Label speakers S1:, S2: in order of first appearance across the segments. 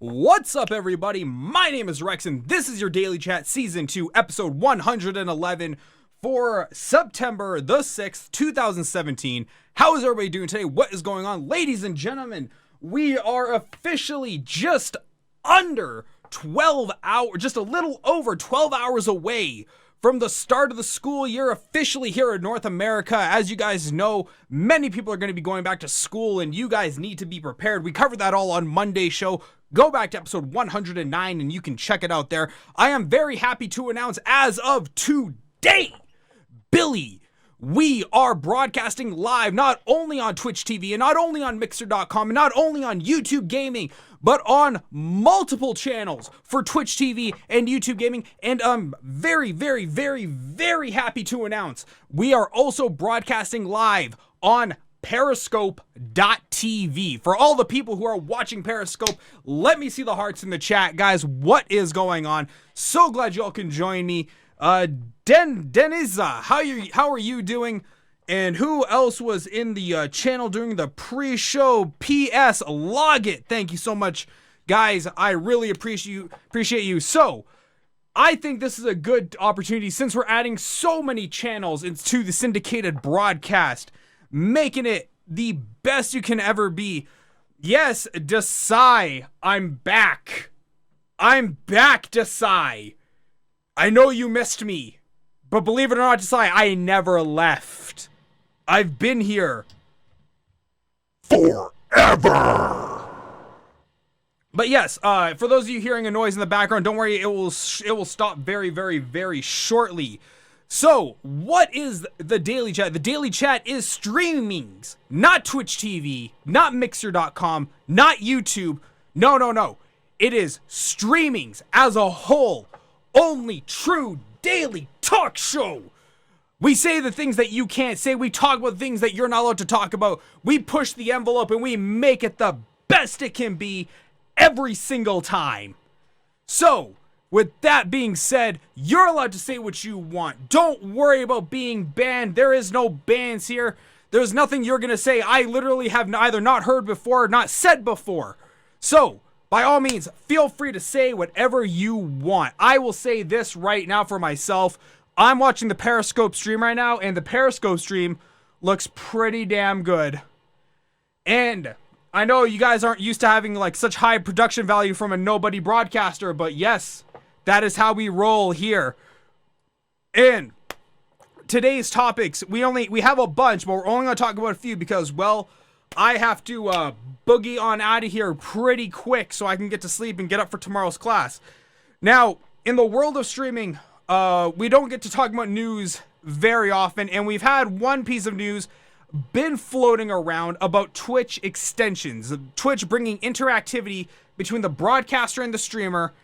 S1: What's up, everybody? My name is Rex, and this is your Daily Chat Season 2, Episode 111 for September the 6th, 2017. How is everybody doing today? What is going on? Ladies and gentlemen, we are officially just under 12 hours, just a little over 12 hours away from the start of the school year officially here in North America. As you guys know, many people are going to be going back to school, and you guys need to be prepared. We covered that all on Monday's show. Go back to episode 109 and you can check it out there. I am very happy to announce as of today, Billy, we are broadcasting live not only on Twitch TV and not only on Mixer.com and not only on YouTube Gaming, but on multiple channels for Twitch TV and YouTube Gaming. And I'm very happy to announce we are also broadcasting live on Periscope.tv. For all the people who are watching Periscope, let me see the hearts in the chat. Guys, what is going on? So glad y'all can join me. Deniza, how are you doing? And who else was in the channel during the pre-show? P.S. Log it. Thank you so much, guys. I really appreciate you. So, I think this is a good opportunity since we're adding so many channels into the syndicated broadcast, making it the best you can ever be. Yes, Desai, I'm back. I'm back, Desai. I know you missed me, but believe it or not, Desai, I never left. I've been here forever. But yes, for those of you hearing a noise in the background, don't worry, it will stop very shortly. So, what is the Daily Chat? The Daily Chat is streamings, not Twitch TV, not Mixer.com, not YouTube. No. It is streamings as a whole. Only true daily talk show. We say the things that you can't say. We talk about things that you're not allowed to talk about. We push the envelope and we make it the best it can be every single time. So, with that being said, you're allowed to say what you want. Don't worry about being banned. There is no bans here. There's nothing you're going to say I literally have either not heard before or not said before. So, by all means, feel free to say whatever you want. I will say this right now for myself. I'm watching the Periscope stream right now, and the Periscope stream looks pretty damn good. And I know you guys aren't used to having like such high production value from a nobody broadcaster, but yes, that is how we roll here. And today's topics, we have a bunch, but we're only going to talk about a few because, well, I have to boogie on out of here pretty quick so I can get to sleep and get up for tomorrow's class. Now, in the world of streaming, we don't get to talk about news very often, and we've had one piece of news been floating around about Twitch extensions. Twitch bringing interactivity between the broadcaster and the streamer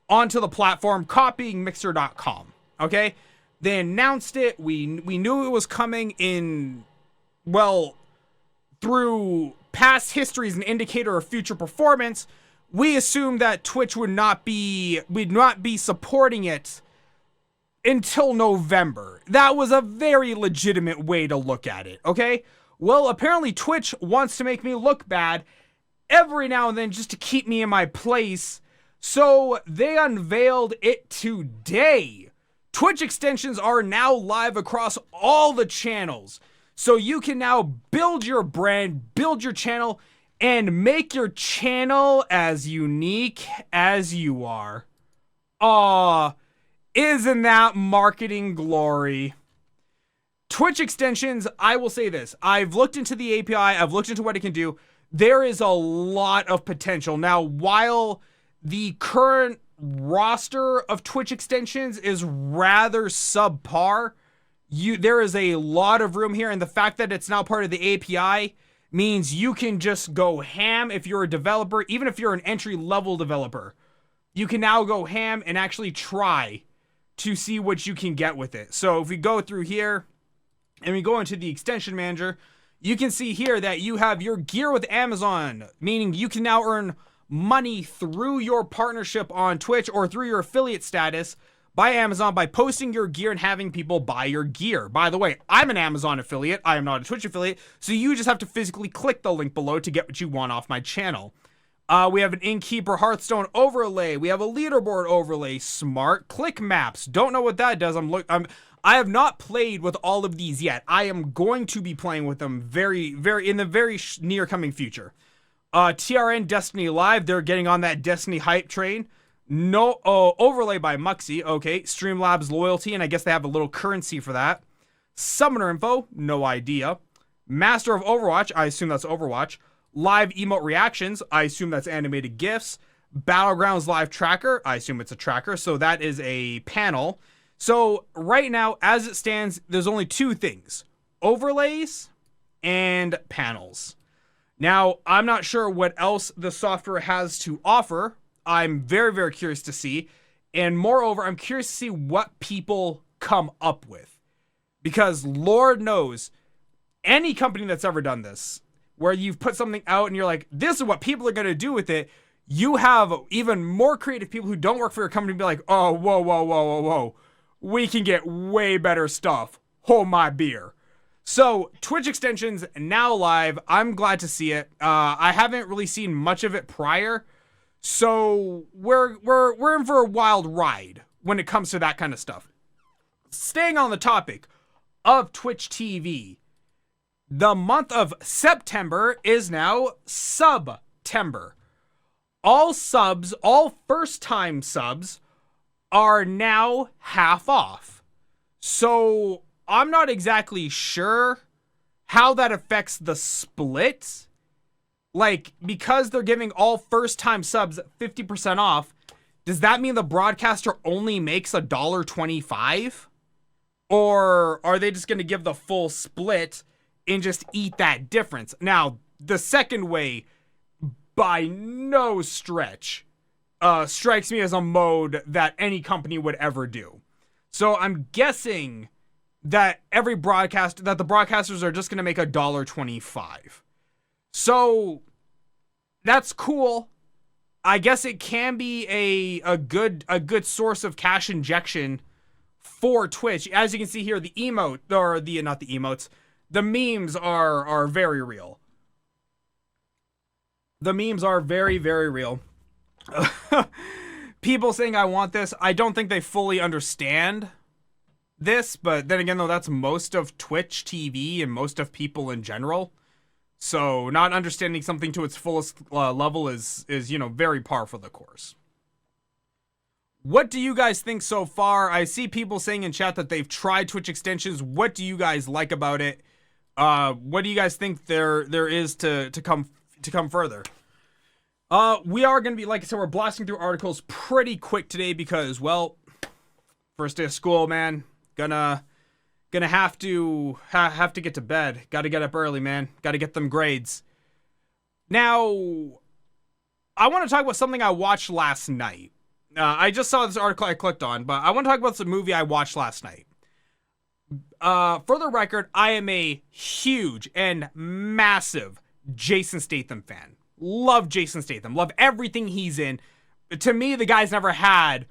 S1: onto the platform, copying Mixer.com. Okay? They announced it. We knew it was coming in, well, through past history as an indicator of future performance. We assumed that Twitch would not be supporting it until November. That was a very legitimate way to look at it, okay? Well, apparently Twitch wants to make me look bad every now and then just to keep me in my place. So they unveiled it today. Twitch extensions are now live across all the channels. So you can now build your brand, build your channel, and make your channel as unique as you are. Aw, isn't that marketing glory? Twitch extensions, I will say this. I've looked into the API. I've looked into what it can do. There is a lot of potential. Now, while the current roster of Twitch extensions is rather subpar, there is a lot of room here, and the fact that it's now part of the API means you can just go ham if you're a developer, even if you're an entry-level developer. You can now go ham and actually try to see what you can get with it. So if we go through here and we go into the extension manager, you can see here that you have your gear with Amazon, meaning you can now earn money through your partnership on Twitch or through your affiliate status by Amazon by posting your gear and having people buy your gear. By the way, I'm an Amazon affiliate. I am not a Twitch affiliate, so you just have to physically click the link below to get what you want off my channel. We have an Innkeeper Hearthstone overlay. We have a leaderboard overlay. Smart click maps. Don't know what that does. I have not played with all of these yet. I am going to be playing with them in the very near coming future. TRN Destiny Live. They're getting on that Destiny hype train. No overlay by Muxy. Okay. Streamlabs loyalty, and I guess they have a little currency for that. Summoner info. No idea. Master of Overwatch. I assume that's Overwatch. Live emote reactions, I assume that's animated GIFs. Battlegrounds live tracker, I assume it's a tracker, so that is a panel. So right now, as it stands, there's only two things: overlays and panels. Now, I'm not sure what else the software has to offer. I'm very, very curious to see. And moreover, I'm curious to see what people come up with. Because Lord knows, any company that's ever done this, where you've put something out and you're like, this is what people are going to do with it, you have even more creative people who don't work for your company be like, oh, whoa. We can get way better stuff. Hold my beer. So Twitch extensions now live. I'm glad to see it. I haven't really seen much of it prior. So we're in for a wild ride when it comes to that kind of stuff. Staying on the topic of Twitch TV, the month of September is now Subtember. All subs, all first-time subs, are now half off. So I'm not exactly sure how that affects the split. Like, because they're giving all first-time subs 50% off, does that mean the broadcaster only makes $1.25? Or are they just going to give the full split and just eat that difference? Now, the second way, by no stretch, strikes me as a mode that any company would ever do. So I'm guessing that the broadcasters are just going to make $1.25. So that's cool. I guess it can be a good source of cash injection for Twitch. As you can see here, the emote, or the, not the emotes, the memes are very real. The memes are very, very real. People saying I want this, I don't think they fully understand this, but then again, though, that's most of Twitch TV and most of people in general. So not understanding something to its fullest level is very par for the course. What do you guys think so far? I see people saying in chat that they've tried Twitch extensions. What do you guys like about it? What do you guys think there is to come further? We are going to be, like I said, we're blasting through articles pretty quick today because, well, first day of school, man. Gonna have to get to bed. Got to get up early, man. Got to get them grades. Now, I want to talk about something I watched last night. I just saw this article I clicked on, but I want to talk about the movie I watched last night. For the record, I am a huge and massive Jason Statham fan. Love Jason Statham. Love everything he's in. To me, the guy's never had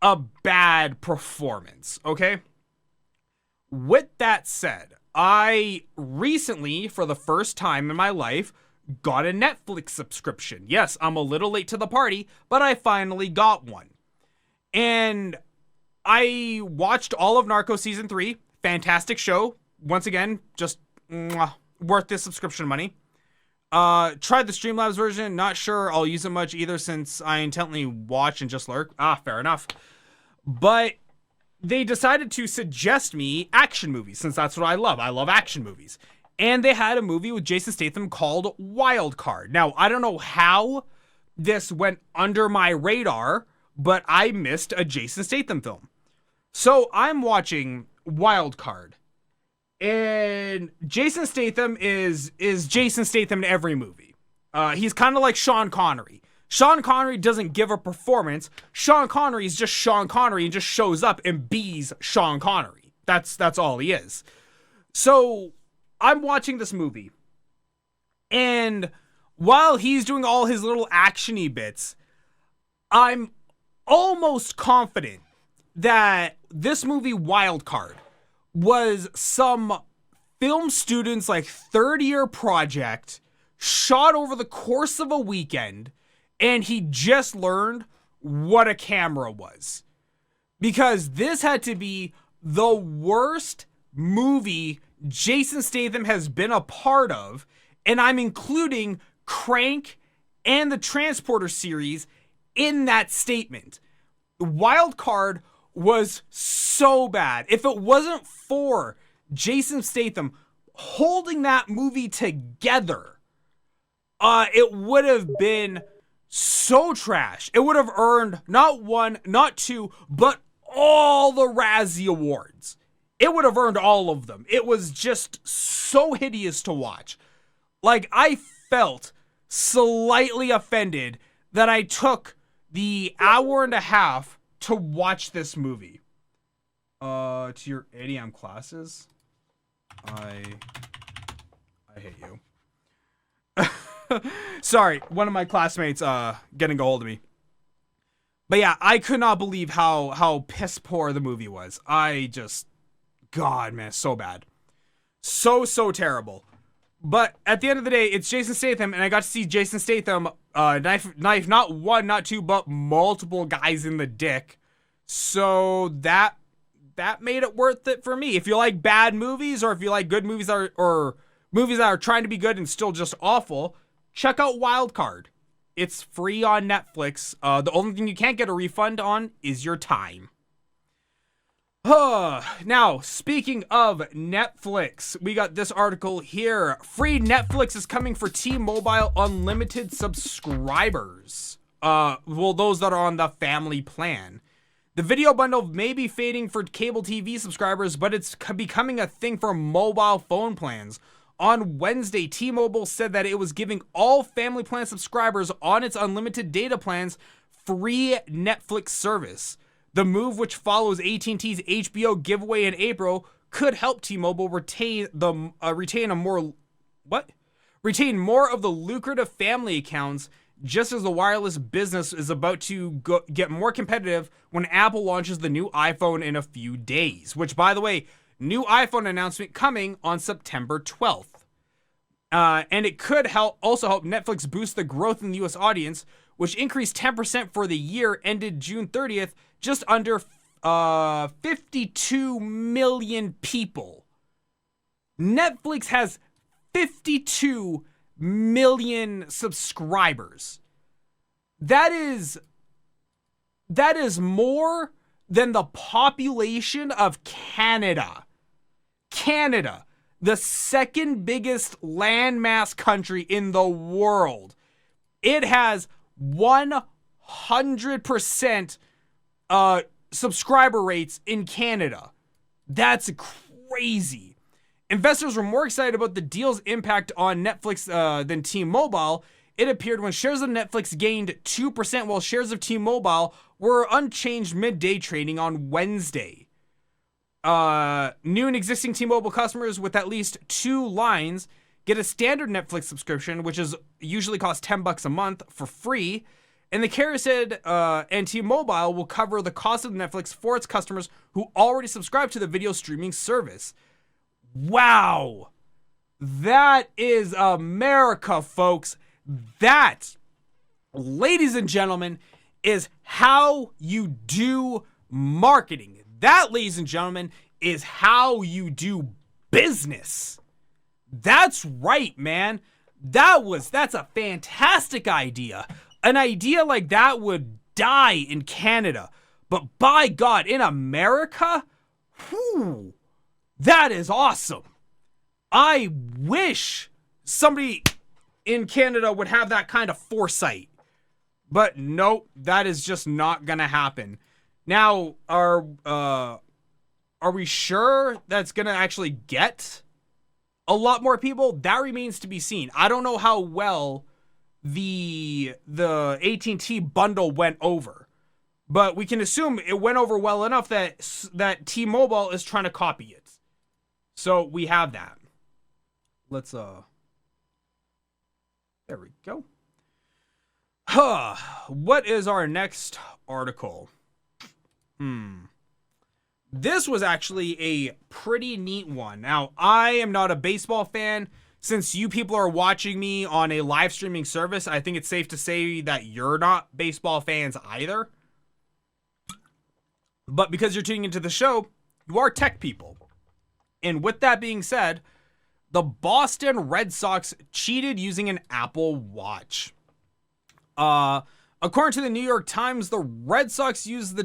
S1: a bad performance, okay? With that said, I recently, for the first time in my life, got a Netflix subscription. Yes, I'm a little late to the party, but I finally got one. And I watched all of Narcos Season 3. Fantastic show. Once again, just worth this subscription money. Tried the Streamlabs version. Not sure I'll use it much either since I intently watch and just lurk. Fair enough. But they decided to suggest me action movies since that's what I love. I love action movies. And they had a movie with Jason Statham called Wild Card. Now, I don't know how this went under my radar, but I missed a Jason Statham film. So I'm watching Wild Card. And Jason Statham is Jason Statham in every movie. He's kind of like Sean Connery. Sean Connery doesn't give a performance. Sean Connery is just Sean Connery and just shows up and bees Sean Connery. That's all he is. So I'm watching this movie, and while he's doing all his little action-y bits, I'm almost confident that this movie Wild Card was some film student's like third-year project shot over the course of a weekend and he just learned what a camera was. Because this had to be the worst movie Jason Statham has been a part of, and I'm including Crank and the Transporter series in that statement. Wild Card was so bad. If it wasn't for Jason Statham holding that movie together, it would have been so trash. It would have earned not one, not two, but all the Razzie Awards. It would have earned all of them. It was just so hideous to watch. Like, I felt slightly offended that I took the hour and a half to watch this movie. To your ADM classes, I hate you. Sorry, one of my classmates getting a hold of me. But yeah, I could not believe how piss poor the movie was. God, man, so bad. So terrible. But at the end of the day, it's Jason Statham, and I got to see Jason Statham knife not one, not two, but multiple guys in the dick. So that made it worth it for me. If you like bad movies, or if you like good movies or movies that are trying to be good and still just awful, check out Wild Card. It's free on Netflix. The only thing you can't get a refund on is your time. Now, speaking of Netflix, we got this article here. Free Netflix is coming for T-Mobile Unlimited subscribers. Those that are on the family plan. The video bundle may be fading for cable TV subscribers, but it's becoming a thing for mobile phone plans. On Wednesday, T-Mobile said that it was giving all family plan subscribers on its unlimited data plans free Netflix service. The move, which follows AT&T's HBO giveaway in April, could help T-Mobile retain more of the lucrative family accounts, just as the wireless business is about to get more competitive when Apple launches the new iPhone in a few days. Which, by the way, new iPhone announcement coming on September 12th. And it could also help Netflix boost the growth in the US audience, which increased 10% for the year ended June 30th, just under 52 million people. Netflix has 52 million subscribers. That is more than the population of Canada. Canada, the second biggest landmass country in the world. It has 100% subscriber rates in Canada. That's crazy. Investors were more excited about the deal's impact on Netflix than T-Mobile. It appeared when shares of Netflix gained 2%, while shares of T-Mobile were unchanged midday trading on Wednesday. New and existing T-Mobile customers with at least 2 lines get a standard Netflix subscription, which is usually costs $10 a month, for free. And the carrier said, and T-Mobile will cover the cost of Netflix for its customers who already subscribe to the video streaming service. Wow. That is America, folks. That, ladies and gentlemen, is how you do marketing. That, ladies and gentlemen, is how you do business. That's right, man. That's a fantastic idea. An idea like that would die in Canada. But by God, in America, whew, that is awesome. I wish somebody in Canada would have that kind of foresight. But nope, that is just not gonna happen. Now, are we sure that's gonna actually get a lot more people? That remains to be seen. I don't know how well the AT&T bundle went over, but we can assume it went over well enough that T-Mobile is trying to copy it. So we have that. Let's there we go. What is our next article? This was actually a pretty neat one. Now, I am not a baseball fan, since you people are watching me on a live streaming service, I think it's safe to say that you're not baseball fans either. But because you're tuning into the show, you are tech people. And with that being said, the Boston Red Sox cheated using an Apple Watch. According to the New York Times, the Red Sox used the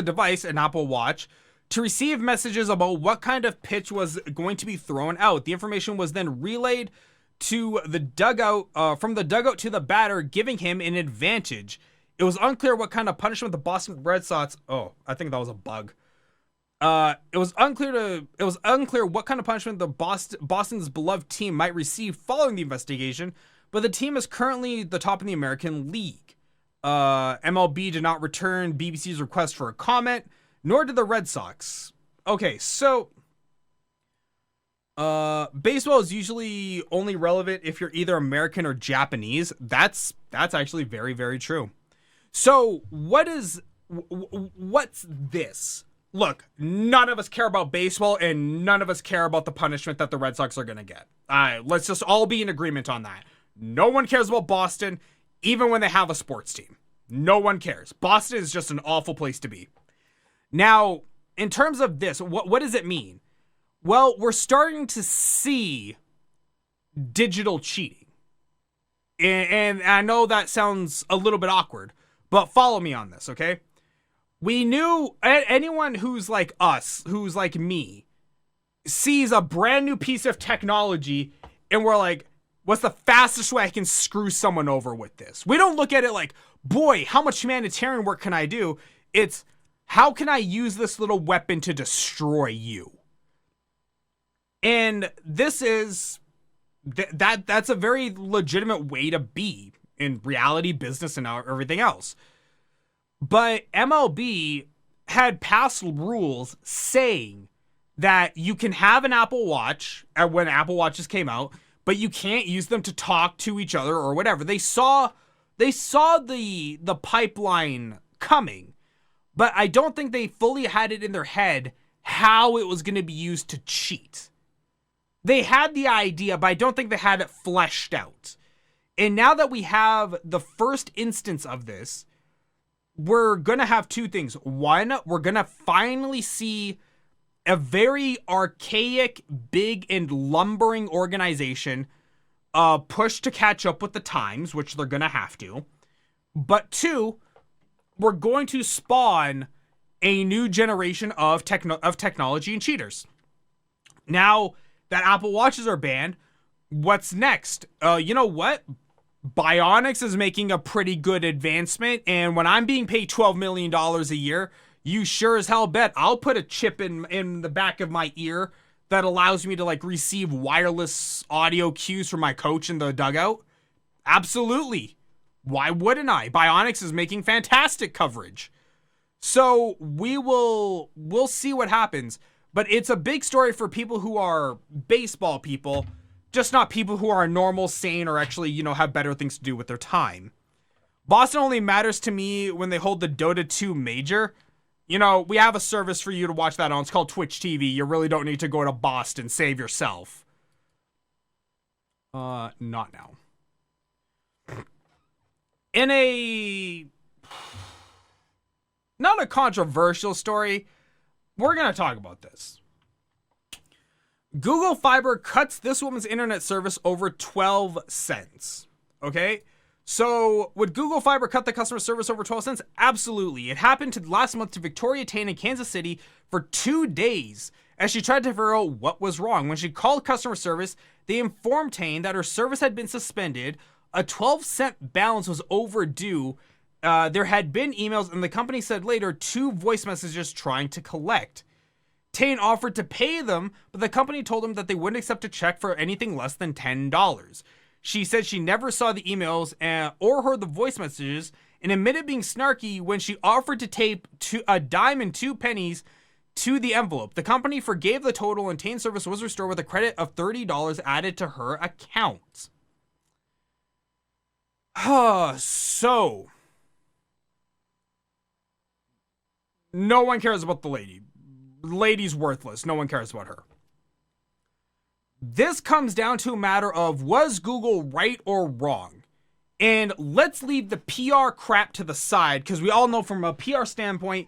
S1: device, an Apple Watch, to receive messages about what kind of pitch was going to be thrown out. The information was then relayed to the dugout, from the dugout to the batter, giving him an advantage. It was unclear what kind of punishment the Boston Red Sox. Oh, I think that was a bug. It was unclear what kind of punishment the Boston's beloved team might receive following the investigation, but the team is currently the top in the American League. MLB did not return BBC's request for a comment, nor did the Red Sox. Okay, so baseball is usually only relevant if you're either American or Japanese. That's actually very, very true. So what's this? Look, none of us care about baseball, and none of us care about the punishment that the Red Sox are going to get. Let's just all be in agreement on that. No one cares about Boston, even when they have a sports team. No one cares. Boston is just an awful place to be. Now, in terms of this, what does it mean? Well, we're starting to see digital cheating. And I know that sounds a little bit awkward, but follow me on this, okay? We knew anyone who's like us, who's like me, sees a brand new piece of technology and we're like, what's the fastest way I can screw someone over with this? We don't look at it like, boy, how much humanitarian work can I do? It's, how can I use this little weapon to destroy you? And this is, that's a very legitimate way to be in reality, business, and everything else. But MLB had passed rules saying that you can have an Apple Watch when Apple Watches came out, but you can't use them to talk to each other or whatever. They saw the pipeline coming, but I don't think they fully had it in their head how it was going to be used to cheat. They had the idea, but I don't think they had it fleshed out. And now that we have the first instance of this, we're going to have two things. One, we're going to finally see a very archaic, big, and lumbering organization push to catch up with the times, which they're going to have to. But two, we're going to spawn a new generation of technology and cheaters. Now that Apple Watches are banned, what's next? You know what? Bionics is making a pretty good advancement, and when I'm being paid $12 million a year, you sure as hell bet I'll put a chip in the back of my ear that allows me to like receive wireless audio cues from my coach in the dugout. Absolutely. Why wouldn't I? Bionics is making fantastic coverage. So we'll see what happens, but it's a big story for people who are baseball people, just not people who are normal, sane, or actually, have better things to do with their time. Boston only matters to me when they hold the Dota 2 major. We have a service for you to watch that on. It's called Twitch TV. You really don't need to go to Boston. Save yourself. Not now. Not a controversial story, we're going to talk about this. Google Fiber cuts this woman's internet service over 12 cents. Okay? So, would Google Fiber cut the customer service over 12 cents? Absolutely. It happened last month to Victoria Tane in Kansas City for 2 days as she tried to figure out what was wrong. When she called customer service, they informed Tane that her service had been suspended, a 12-cent balance was overdue, there had been emails, and the company said later 2 voice messages trying to collect. Tane offered to pay them, but the company told him that they wouldn't accept a check for anything less than $10. She said she never saw the emails or heard the voice messages, and admitted being snarky when she offered to tape a dime and 2 pennies to the envelope. The company forgave the total, and Tane's service was restored with a credit of $30 added to her account. So, no one cares about the lady. Lady's worthless. No one cares about her. This comes down to a matter of, was Google right or wrong? And let's leave the PR crap to the side, because we all know from a PR standpoint,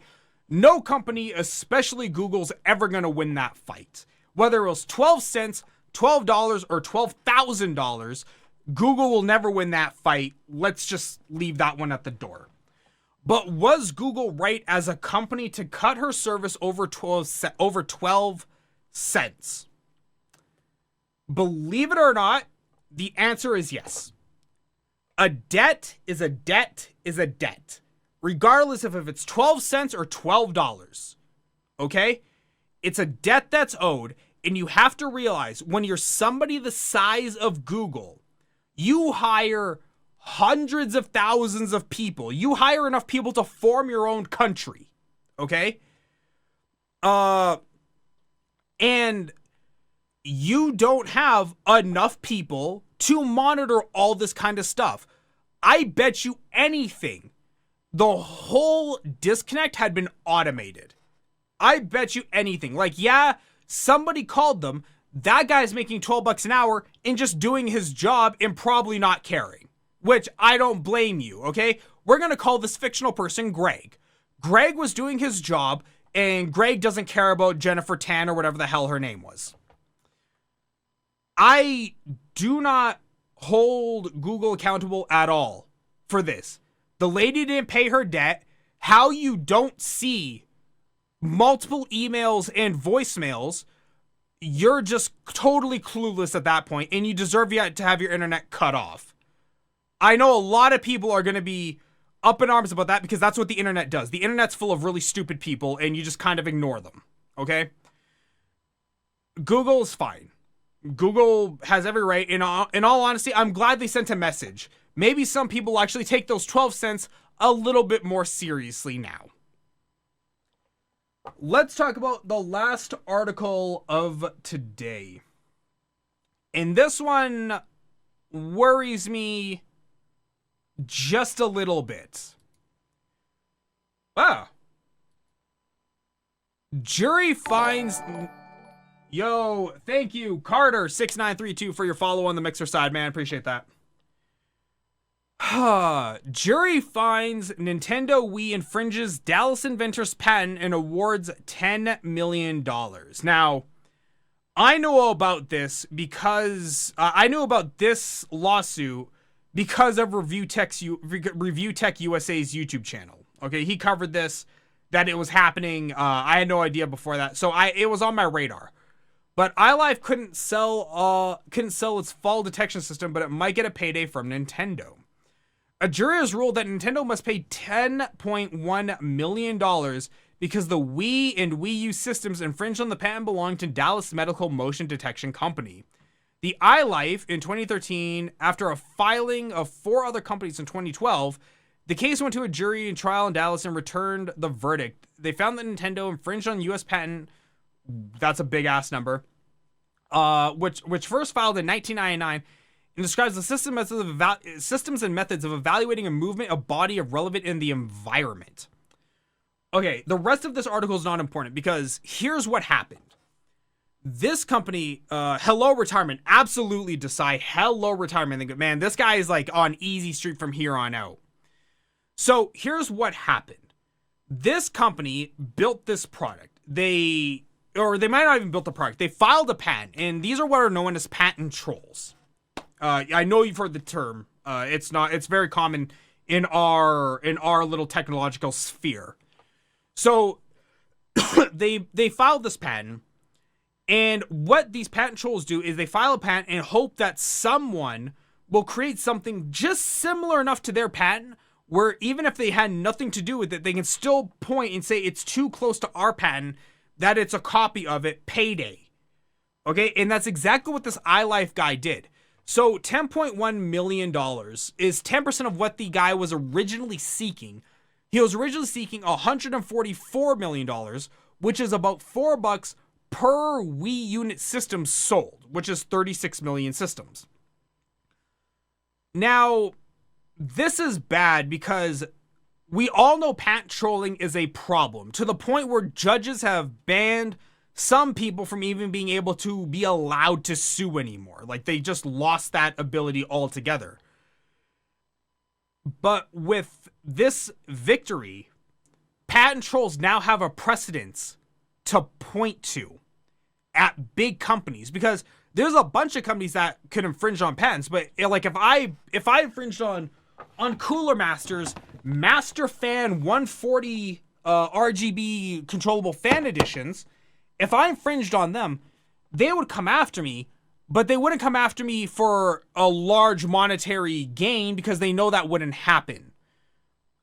S1: no company, especially Google's, ever going to win that fight. Whether it was 12 cents, $12, or $12,000, Google will never win that fight. Let's just leave that one at the door. But was Google right as a company to cut her service over 12 cents? Believe it or not, the answer is yes. A debt is a debt is a debt, regardless of if it's 12 cents or $12. Okay? It's a debt that's owed, and you have to realize when you're somebody the size of Google, you hire hundreds of thousands of people. You hire enough people to form your own country. Okay? And you don't have enough people to monitor all this kind of stuff. I bet you anything, the whole disconnect had been automated. I bet you anything. Like, yeah, somebody called them. That guy's making $12 an hour and just doing his job and probably not caring. Which I don't blame you, okay? We're going to call this fictional person Greg. Greg was doing his job, and Greg doesn't care about Jennifer Tan or whatever the hell her name was. I do not hold Google accountable at all for this. The lady didn't pay her debt. How you don't see multiple emails and voicemails, you're just totally clueless at that point, and you deserve yet to have your internet cut off. I know a lot of people are going to be up in arms about that because that's what the internet does. The internet's full of really stupid people, and you just kind of ignore them, okay? Google is fine. Google has every right. In all honesty, I'm glad they sent a message. Maybe some people will actually take those 12 cents a little bit more seriously now. Let's talk about the last article of today. And this one worries me just a little bit. Wow. Jury finds... Yo, thank you, Carter6932, for your follow on the Mixer side, man. Appreciate that. Jury finds Nintendo Wii infringes Dallas inventor's patent and awards $10 million. Now, I know about this because I knew about this lawsuit because of Review Tech USA's YouTube channel. Okay, he covered this, that it was happening. I had no idea before that, so it was on my radar. But iLife couldn't sell its fall detection system, but it might get a payday from Nintendo. A jury has ruled that Nintendo must pay $10.1 million because the Wii and Wii U systems infringed on the patent belonging to Dallas Medical Motion Detection Company. The iLife in 2013, after a filing of 4 other companies in 2012, the case went to a jury and trial in Dallas and returned the verdict. They found that Nintendo infringed on U.S. patent, that's a big ass number, which first filed in 1999, and describes the systems and methods of evaluating a movement, a body of relevant in the environment. Okay, the rest of this article is not important because here's what happened. This company, Hello Retirement, absolutely decide Hello Retirement. Man, this guy is like on easy street from here on out. So here's what happened. This company built this product. They might not even built the product. They filed a patent, and these are what are known as patent trolls. I know you've heard the term. It's very common in our little technological sphere. So they filed this patent, and what these patent trolls do is they file a patent and hope that someone will create something just similar enough to their patent where even if they had nothing to do with it, they can still point and say it's too close to our patent, that it's a copy of it, payday. Okay, and that's exactly what this iLife guy did. So $10.1 million is 10% of what the guy was originally seeking. He was originally seeking $144 million, which is about $4 per Wii unit system sold, which is 36 million systems. Now, this is bad because we all know patent trolling is a problem, to the point where judges have banned some people from even being able to be allowed to sue anymore. Like, they just lost that ability altogether. But with this victory, patent trolls now have a precedence to point to at big companies, because there's a bunch of companies that could infringe on patents. But like, if I infringed on Cooler Master's Master Fan 140 RGB controllable fan editions, if I infringed on them, they would come after me, but they wouldn't come after me for a large monetary gain, because they know that wouldn't happen.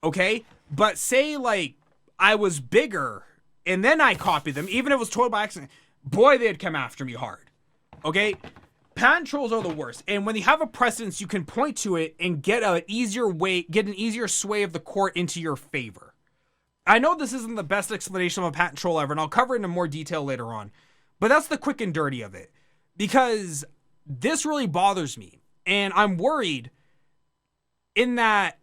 S1: Okay? But say, like, I was bigger and then I copied them, even if it was totally by accident, boy, they'd come after me hard. Okay? Patent trolls are the worst. And when you have a precedence, you can point to it and get an easier sway of the court into your favor. I know this isn't the best explanation of a patent troll ever, and I'll cover it in more detail later on, but that's the quick and dirty of it, because this really bothers me. And I'm worried in that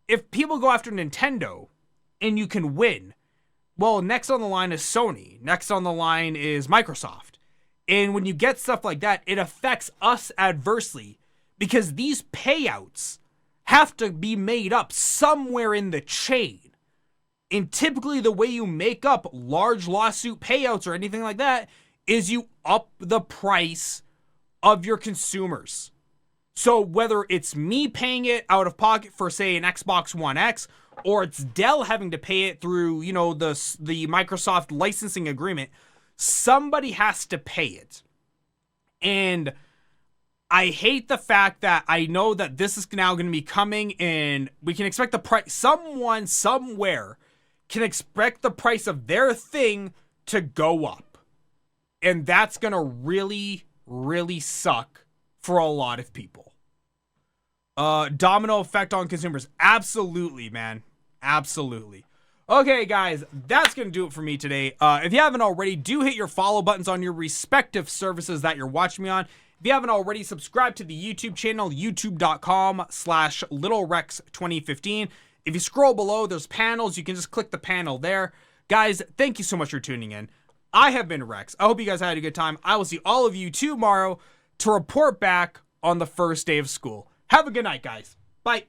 S1: if people go after Nintendo and you can win, well, next on the line is Sony. Next on the line is Microsoft. And when you get stuff like that, it affects us adversely, because these payouts have to be made up somewhere in the chain. And typically the way you make up large lawsuit payouts or anything like that is you up the price of your consumers. So whether it's me paying it out of pocket for, say, an Xbox One X, or it's Dell having to pay it through, you know, the Microsoft licensing agreement, somebody has to pay it. And I hate the fact that I know that this is now going to be coming, and we can expect the price, someone somewhere can expect the price of their thing to go up. And that's going to really, really suck for a lot of people. Domino effect on consumers. Absolutely, man. Absolutely. Okay, guys, that's going to do it for me today. If you haven't already, do hit your follow buttons on your respective services that you're watching me on. If you haven't already, subscribe to the YouTube channel, youtube.com/LittleRex2015. If you scroll below, there's panels. You can just click the panel there. Guys, thank you so much for tuning in. I have been Rex. I hope you guys had a good time. I will see all of you tomorrow to report back on the first day of school. Have a good night, guys. Bye.